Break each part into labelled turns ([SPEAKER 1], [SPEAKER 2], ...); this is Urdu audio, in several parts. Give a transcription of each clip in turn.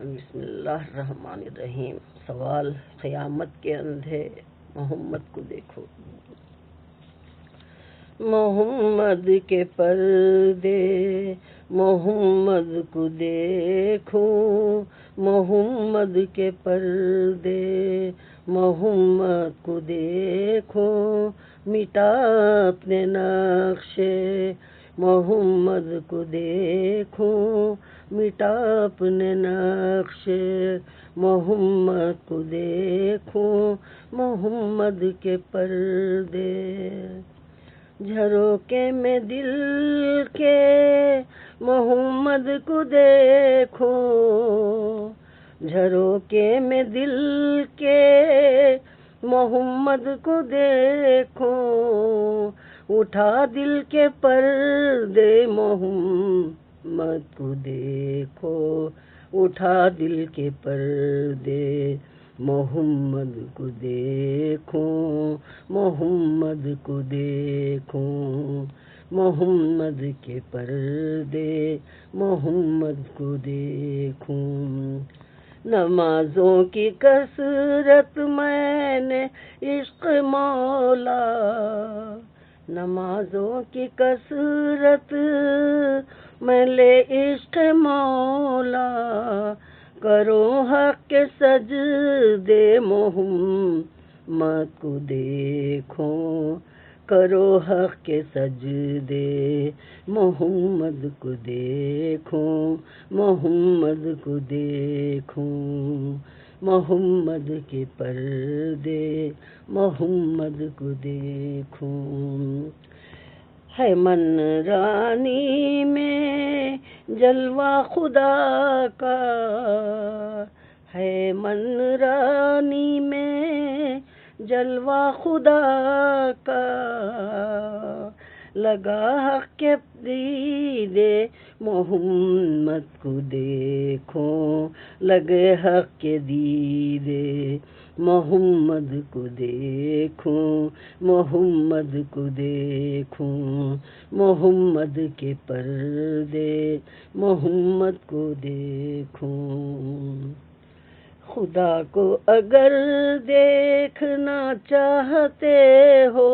[SPEAKER 1] بسم اللہ الرحمن الرحیم۔ سوال: قیامت کے اندھے محمد کو دیکھو، محمد کے پردے محمد کو دیکھو، محمد کے پردے محمد کو دیکھو، مٹا اپنے نقشے محمد کو دیکھو، مٹا اپنے نقشے محمد کو دیکھو، محمد کے پردے جھروکے میں دل کے محمد کو دیکھو، جھروکے میں دل کے محمد کو دیکھو، اٹھا دل کے پردے محمد کو دیکھو، اٹھا دل کے پردے محمد کو دیکھو، محمد کو دیکھو، محمد کے پردے محمد کو دیکھو۔ نمازوں کی کثرت میں نے عشق مولا، نمازوں کی کثرت میں لے عشق مولا، کرو حق کے سجدے محمد کو دیکھو، کرو حق کے سجدے محمد کو دیکھو، محمد کو دیکھو، محمد کے پردے محمد کو دیکھو۔ ہے من رانی میں جلوہ خدا کا، ہے من رانی میں جلوہ خدا کا، لگا حق کے دیدے محمد کو دیکھو، لگے حق کے دیدے محمد کو دیکھو، محمد کو دیکھو، محمد کے پردے محمد کو دیکھو۔ خدا کو اگر دیکھنا چاہتے ہو،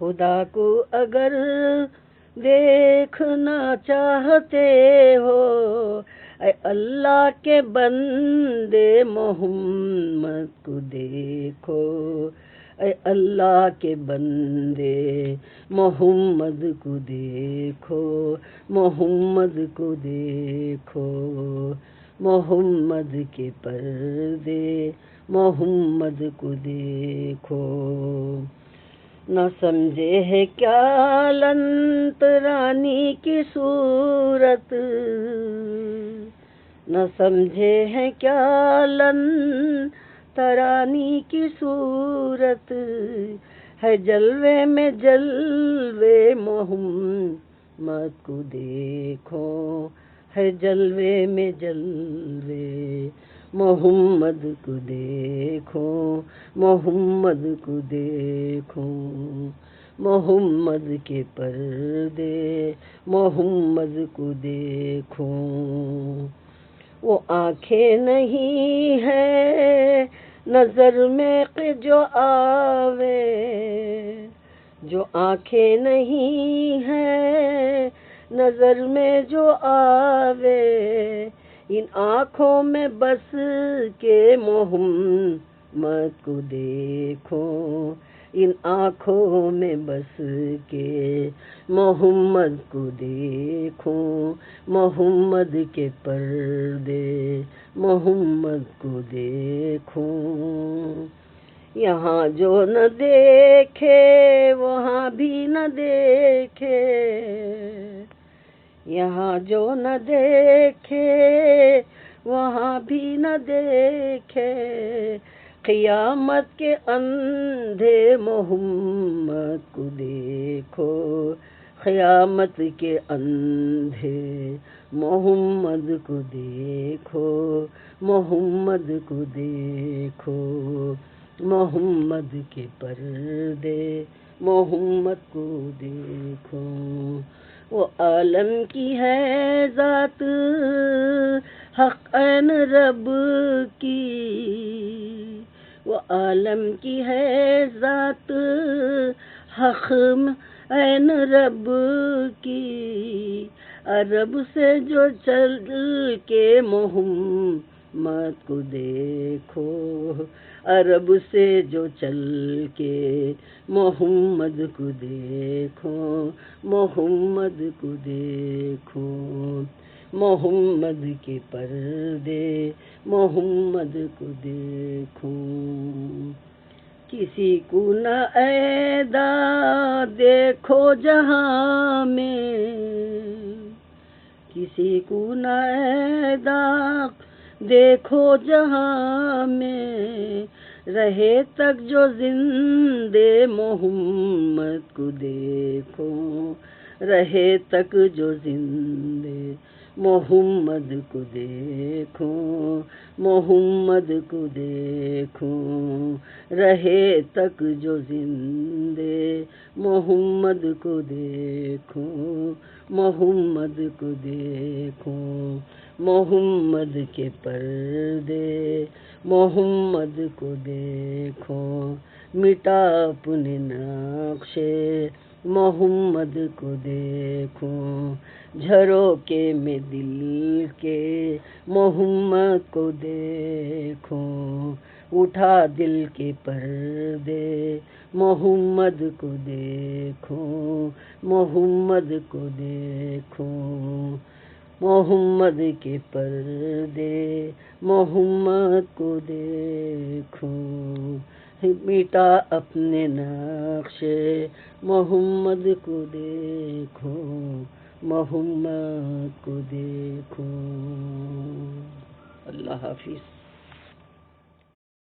[SPEAKER 1] خدا کو اگر دیکھنا چاہتے ہو، اے اللہ کے بندے محمد کو دیکھو، اے اللہ کے بندے محمد کو دیکھو، محمد کو دیکھو، محمد کے پردے محمد کو دیکھو۔ نہ سمجھے ہے کیا لن رانی کی صورت، نہ سمجھے ہے کیا لن ترانی کی صورت، ہے جلوے میں جلوے محمد کو دیکھو، ہے جلوے میں جلوے محمد کو دیکھو، محمد کو دیکھو، محمد کے پردے محمد کو دیکھو۔ وہ آنکھیں نہیں ہے نظر میں کہ جو آوے، جو آنکھیں نہیں ہے نظر میں جو آوے، ان آنکھوں میں بس کے محمد کو دیکھو، ان آنکھوں میں بس کے محمد کو دیکھو، محمد کے پردے محمد کو دیکھو۔ یہاں جو نہ دیکھے وہاں بھی نہ دیکھے، یہاں جو نہ دیکھے وہاں بھی نہ دیکھے، قیامت کے اندھے محمد کو دیکھو، قیامت کے اندھے محمد کو دیکھو، محمد کو دیکھو، محمد کے پردے محمد کو دیکھو۔ وہ عالم کی ہے ذات حق عین رب کی، وہ عالم کی ہے ذات حق عین رب کی، عرب سے جو چل کے محمد کو دیکھو، عرب سے جو چل کے محمد کو دیکھو، محمد کو دیکھو، محمد کے پردے محمد کو دیکھو، کسی کو نہ عیدا دیکھو جہاں میں، کسی کو نہ عیدا دیکھو جہاں میں، رہے تک جو زندے محمد کو دیکھو، رہے تک جو زندے محمد کو دیکھو، محمد کو دیکھو، رہے تک جو زندے محمد کو دیکھو، محمد کو دیکھو، محمد کے پردے محمد کو دیکھو، مٹا اپنے نقشے محمد کو دیکھو، جھروکے میں دل کے محمد کو دیکھو، اٹھا دل کے پردے محمد کو دیکھو، محمد کو دیکھو، محمد کے پردے محمد کو دیکھو، مٹا اپنے نقشے محمد کو دیکھو، محمد کو دیکھو۔ اللہ حافظ۔